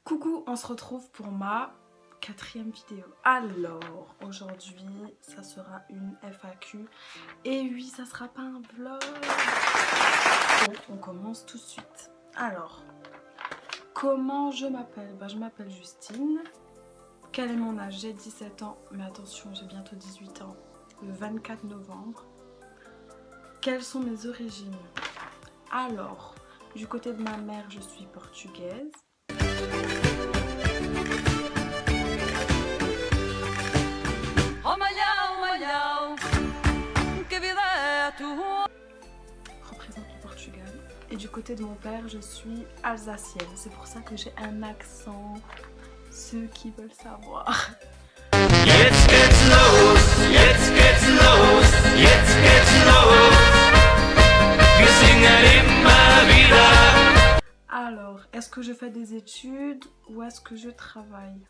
Coucou, on se retrouve pour ma 4e vidéo. Alors, aujourd'hui, ça sera une FAQ. Et oui, ça sera pas un vlog. Donc, on commence tout de suite. Alors, comment je m'appelle? Je m'appelle Justine. Quel est mon âge? J'ai 17 ans, mais attention, j'ai bientôt 18 ans. Le 24 novembre. Quelles sont mes origines? Alors, du côté de ma mère, je suis portugaise. Représente le Portugal. Et du côté de mon père, je suis alsacienne. C'est pour ça que j'ai un accent. Ceux qui veulent savoir. Jetzt geht's los, jetzt geht's los, jetzt geht's los. Wir singen immer wieder. Alors, est-ce que je fais des études ou est-ce que je travaille?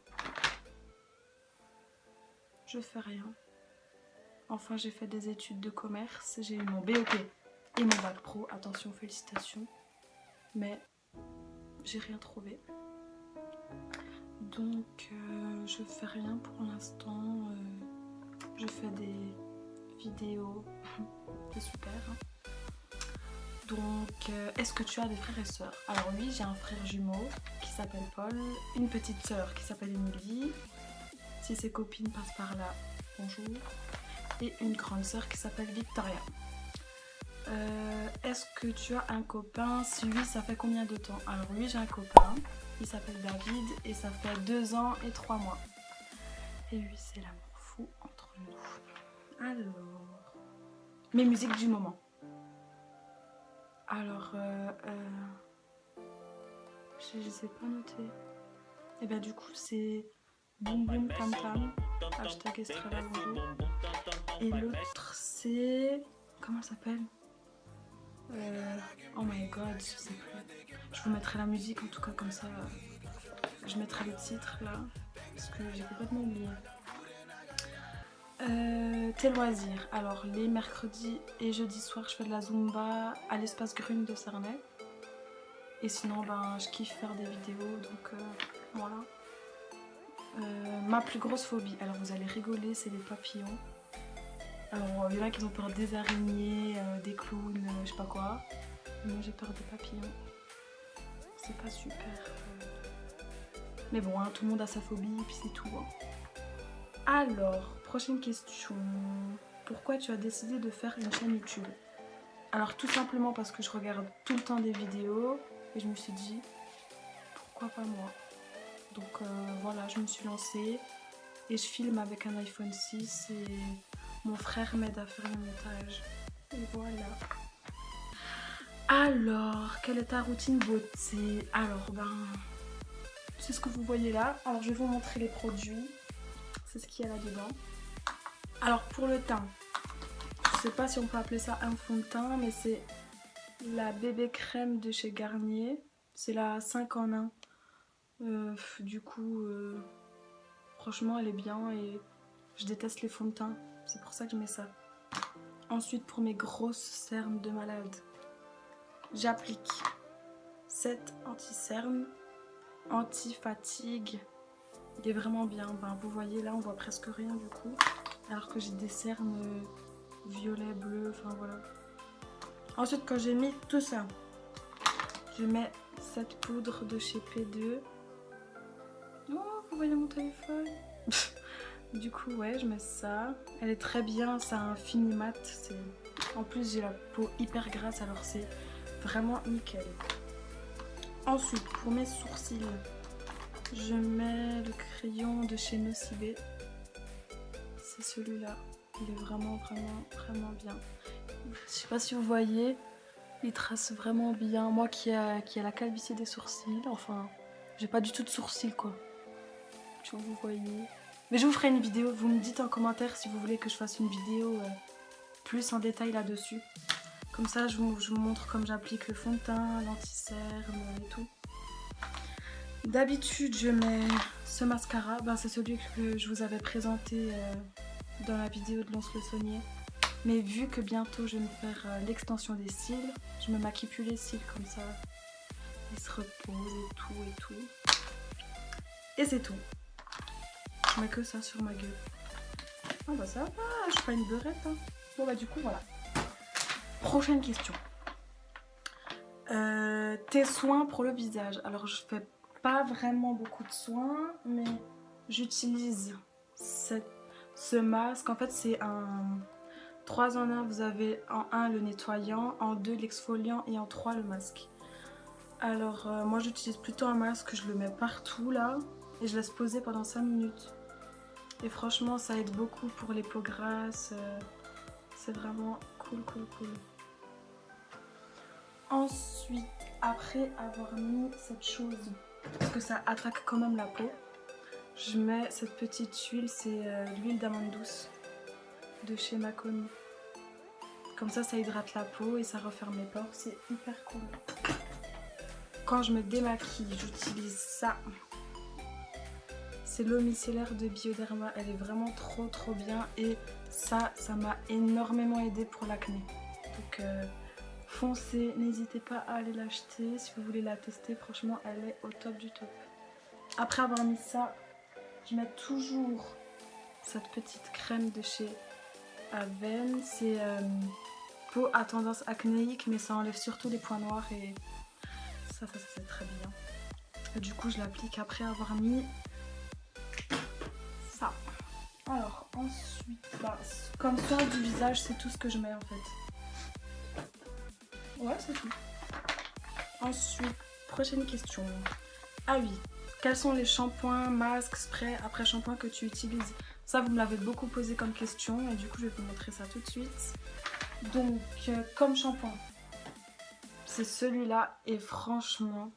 Je fais rien. Enfin, j'ai fait des études de commerce, j'ai eu mon BEP et mon bac pro. Attention, félicitations. Mais j'ai rien trouvé. Donc, je fais rien pour l'instant. Je fais des vidéos. C'est super. Hein. Donc, est-ce que tu as des frères et sœurs? Alors oui, j'ai un frère jumeau qui s'appelle Paul, une petite sœur qui s'appelle Émilie. Si ses copines passent par là, bonjour. Et une grande sœur qui s'appelle Victoria. Est-ce que tu as un copain? Si oui, ça fait combien de temps? Alors oui, j'ai un copain. Il s'appelle David et ça fait 2 ans et 3 mois. Et oui, c'est l'amour fou entre nous. Alors, mes musiques du moment. Alors, je les ai pas notées. Et bah du coup, c'est Boum Boum Tam Tam, hashtag Estrella bonjour. Et l'autre, c'est... Comment elle s'appelle? Oh my god, je sais plus. Je vous mettrai la musique en tout cas comme ça. Je mettrai le titre là. Parce que j'ai complètement oublié. Tes loisirs. Alors les mercredis et jeudis soirs je fais de la Zumba à l'espace Grune de Cernay. Et sinon je kiffe faire des vidéos donc voilà. Ma plus grosse phobie, alors vous allez rigoler, c'est les papillons. Alors il y en a qui ont peur des araignées, des clowns, je sais pas quoi. Moi j'ai peur des papillons. C'est pas super. Mais bon, hein, tout le monde a sa phobie et puis c'est tout. Hein. Alors, prochaine question. Pourquoi tu as décidé de faire une chaîne YouTube? Alors tout simplement parce que je regarde tout le temps des vidéos et je me suis dit, pourquoi pas moi? Donc voilà, je me suis lancée et je filme avec un iPhone 6 et mon frère m'aide à faire le montage. Et voilà. Alors, quelle est ta routine beauté? Alors c'est ce que vous voyez là. Alors je vais vous montrer les produits. C'est ce qu'il y a là-dedans. Alors pour le teint, je sais pas si on peut appeler ça un fond de teint, mais c'est la bébé crème de chez Garnier. C'est la 5 en 1. Du coup, franchement elle est bien et je déteste les fonds de teint. C'est pour ça que je mets ça. Ensuite pour mes grosses cernes de malade, j'applique 7 anti-cernes, anti-fatigue. Il est vraiment bien. Vous voyez là on voit presque rien du coup. Alors que j'ai des cernes violet, bleu, enfin voilà. Ensuite quand j'ai mis tout ça, je mets cette poudre de chez P2. Oh, vous voyez mon téléphone. Du coup ouais, je mets ça. Elle est très bien, ça a un fini mat. En plus j'ai la peau hyper grasse alors c'est vraiment nickel. Ensuite pour mes sourcils, je mets le crayon de chez Nocibé. C'est celui-là. Il est vraiment bien. Je sais pas si vous voyez, il trace vraiment bien. Moi qui a la calvitie des sourcils, enfin, j'ai pas du tout de sourcils quoi. Si vous voyez. Mais je vous ferai une vidéo. Vous me dites en commentaire si vous voulez que je fasse une vidéo plus en détail là-dessus. Comme ça, je vous montre comme j'applique le fond de teint, l'anti-cerne et tout. D'habitude, je mets ce mascara. C'est celui que je vous avais présenté dans la vidéo de Lance le Saunier. Mais vu que bientôt je vais me faire l'extension des cils, je me maquille plus les cils comme ça. Ils se reposent et tout. Et c'est tout. Je mets que ça sur ma gueule. Ah bah ça va, je suis pas une beurette. Hein. Bon bah du coup voilà. Prochaine question. Tes soins pour le visage. Alors je fais pas vraiment beaucoup de soins, mais j'utilise ce masque. En fait c'est un 3 en 1. Vous avez en 1 le nettoyant, en 2 l'exfoliant et en 3 le masque. Alors moi j'utilise plutôt un masque, je le mets partout là et je laisse poser pendant 5 minutes. Et franchement ça aide beaucoup pour les peaux grasses. C'est vraiment cool. Ensuite, après avoir mis cette chose, parce que ça attaque quand même la peau, je mets cette petite huile, c'est l'huile d'amande douce de chez Maconi. Comme ça hydrate la peau et ça referme les pores, c'est hyper cool. Quand je me démaquille, j'utilise ça. C'est l'eau micellaire de Bioderma, elle est vraiment trop bien et ça m'a énormément aidé pour l'acné. Donc foncez, n'hésitez pas à aller l'acheter si vous voulez la tester, franchement elle est au top du top. Après avoir mis ça, je mets toujours cette petite crème de chez Aven, c'est peau à tendance acnéique mais ça enlève surtout les points noirs et ça c'est très bien. Et du coup je l'applique après avoir mis ça. Alors ensuite, comme soin du visage c'est tout ce que je mets en fait. Ouais, c'est tout. Ensuite, prochaine question. Ah oui, quels sont les shampoings, masques, sprays, après shampoing que tu utilises? Ça, vous me l'avez beaucoup posé comme question et du coup, je vais vous montrer ça tout de suite. Donc, comme shampoing, c'est celui-là et franchement,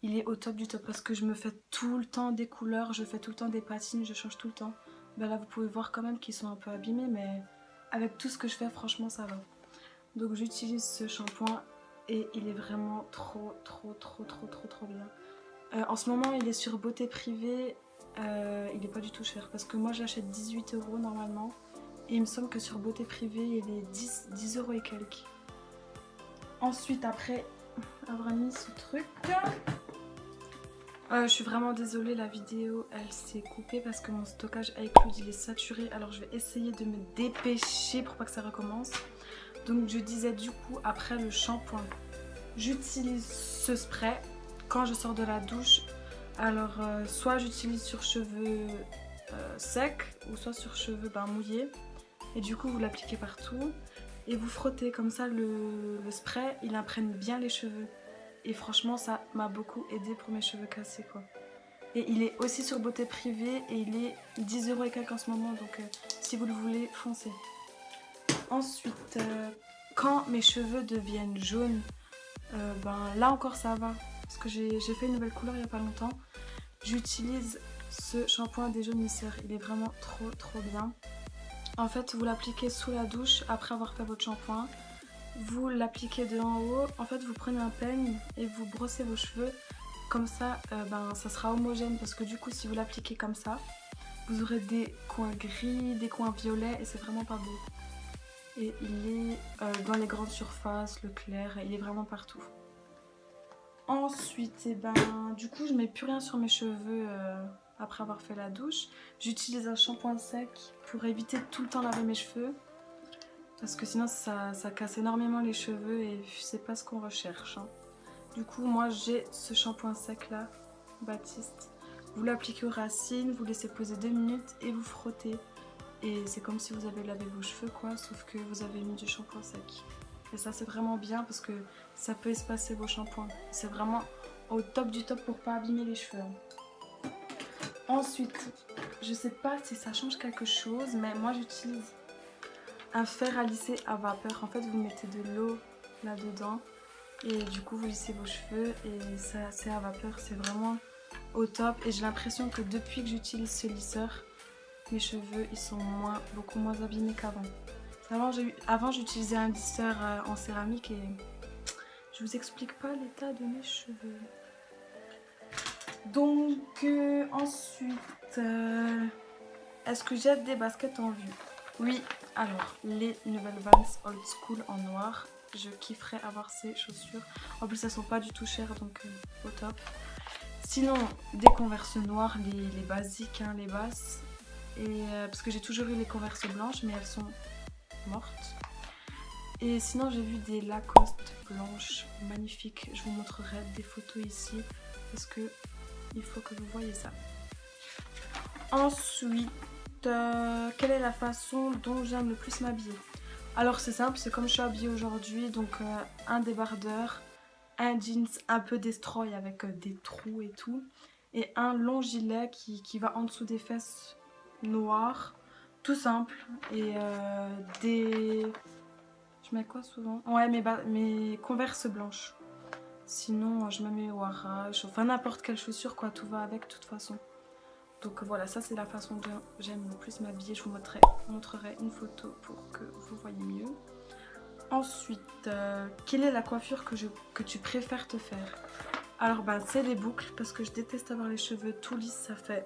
il est au top du top parce que je me fais tout le temps des couleurs, je fais tout le temps des patines, je change tout le temps. Ben là, vous pouvez voir quand même qu'ils sont un peu abîmés, mais avec tout ce que je fais, franchement, ça va. Donc j'utilise ce shampoing et il est vraiment trop bien. En ce moment il est sur Beauté Privée, il est pas du tout cher parce que moi j'achète 18 € normalement et il me semble que sur Beauté Privée il est 10 € et quelques. Ensuite après avoir mis ce truc, je suis vraiment désolée, la vidéo elle s'est coupée parce que mon stockage iCloud il est saturé, alors je vais essayer de me dépêcher pour pas que ça recommence. Donc je disais du coup après le shampoing, j'utilise ce spray quand je sors de la douche. Alors soit j'utilise sur cheveux secs ou soit sur cheveux mouillés. Et du coup vous l'appliquez partout et vous frottez comme ça le spray, il imprègne bien les cheveux. Et franchement ça m'a beaucoup aidé pour mes cheveux cassés quoi. Et il est aussi sur Beauté Privée et il est 10 € et quelques en ce moment, donc si vous le voulez foncez. Ensuite, quand mes cheveux deviennent jaunes, là encore ça va, parce que j'ai fait une nouvelle couleur il n'y a pas longtemps. J'utilise ce shampoing déjaunisseur, il est vraiment trop bien. En fait, vous l'appliquez sous la douche après avoir fait votre shampoing. Vous l'appliquez de en haut, en fait vous prenez un peigne et vous brossez vos cheveux. Comme ça, ça sera homogène parce que du coup si vous l'appliquez comme ça, vous aurez des coins gris, des coins violets et c'est vraiment pas beau. Et il est dans les grandes surfaces, Leclerc, il est vraiment partout. Ensuite, du coup je mets plus rien sur mes cheveux après avoir fait la douche. J'utilise un shampoing sec pour éviter de tout le temps laver mes cheveux. Parce que sinon ça casse énormément les cheveux et c'est pas ce qu'on recherche. Hein. Du coup moi j'ai ce shampoing sec là, Baptiste. Vous l'appliquez aux racines, vous laissez poser 2 minutes et vous frottez. Et c'est comme si vous avez lavé vos cheveux quoi, sauf que vous avez mis du shampoing sec. Et ça c'est vraiment bien parce que ça peut espacer vos shampoings. C'est vraiment au top du top pour pas abîmer les cheveux. Ensuite, je sais pas si ça change quelque chose, mais moi j'utilise un fer à lisser à vapeur. En fait vous mettez de l'eau là-dedans et du coup vous lissez vos cheveux et ça c'est à vapeur, c'est vraiment au top. Et j'ai l'impression que depuis que j'utilise ce lisseur, mes cheveux ils sont beaucoup moins abîmés qu'avant. Avant j'utilisais un lisseur en céramique et je vous explique pas l'état de mes cheveux. Donc ensuite, est-ce que j'ai des baskets en vue? Oui, alors les nouvelles Vans Old School en noir, je kifferais avoir ces chaussures. En plus elles sont pas du tout chères donc au top. Sinon, des Converse noires, les basiques, hein, les basses. Et, parce que j'ai toujours eu les Converse blanches, mais elles sont mortes. Et sinon, j'ai vu des Lacoste blanches magnifiques. Je vous montrerai des photos ici parce que il faut que vous voyez ça. Ensuite, quelle est la façon dont j'aime le plus m'habiller? Alors c'est simple, c'est comme je suis habillée aujourd'hui, donc un débardeur, un jeans un peu destroy avec des trous et tout, et un long gilet qui va en dessous des fesses noires, tout simple, et des... Je mets quoi souvent? Ouais, mes Converse blanches. Sinon, je me mets au Arrache, enfin n'importe quelle chaussure, quoi, tout va avec de toute façon. Donc voilà, ça c'est la façon dont j'aime le plus m'habiller. Je vous montrerai une photo pour que vous voyez mieux. Ensuite, quelle est la coiffure que tu préfères te faire? Alors ben c'est les boucles parce que je déteste avoir les cheveux tout lisses, ça fait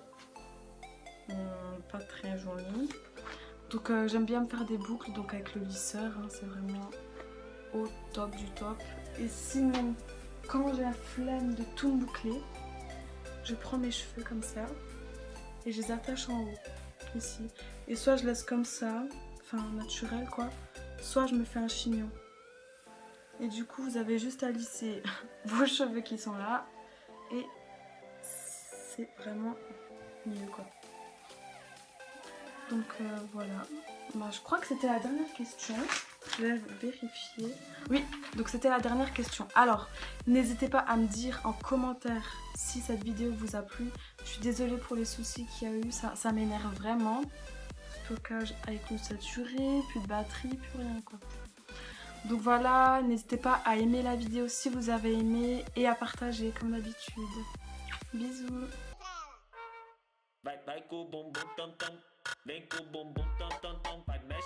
pas très joli. Donc j'aime bien me faire des boucles, donc avec le lisseur, hein, c'est vraiment au top du top. Et sinon, quand j'ai la flemme de tout me boucler, je prends mes cheveux comme ça et je les attache en haut, ici. Et soit je laisse comme ça, enfin naturel quoi, soit je me fais un chignon. Et du coup vous avez juste à lisser vos cheveux qui sont là et c'est vraiment mieux quoi. Donc voilà, bah, je crois que c'était la dernière question. Je vais vérifier. Oui, donc c'était la dernière question. Alors, n'hésitez pas à me dire en commentaire si cette vidéo vous a plu. Je suis désolée pour les soucis qu'il y a eu, ça m'énerve vraiment. Stockage avec nous saturé, plus de batterie, plus rien quoi. Donc voilà, n'hésitez pas à aimer la vidéo si vous avez aimé et à partager comme d'habitude. Bisous. Vai, vai com o bumbum tam tam, vem com o bumbum tam tam tam, vai mexe.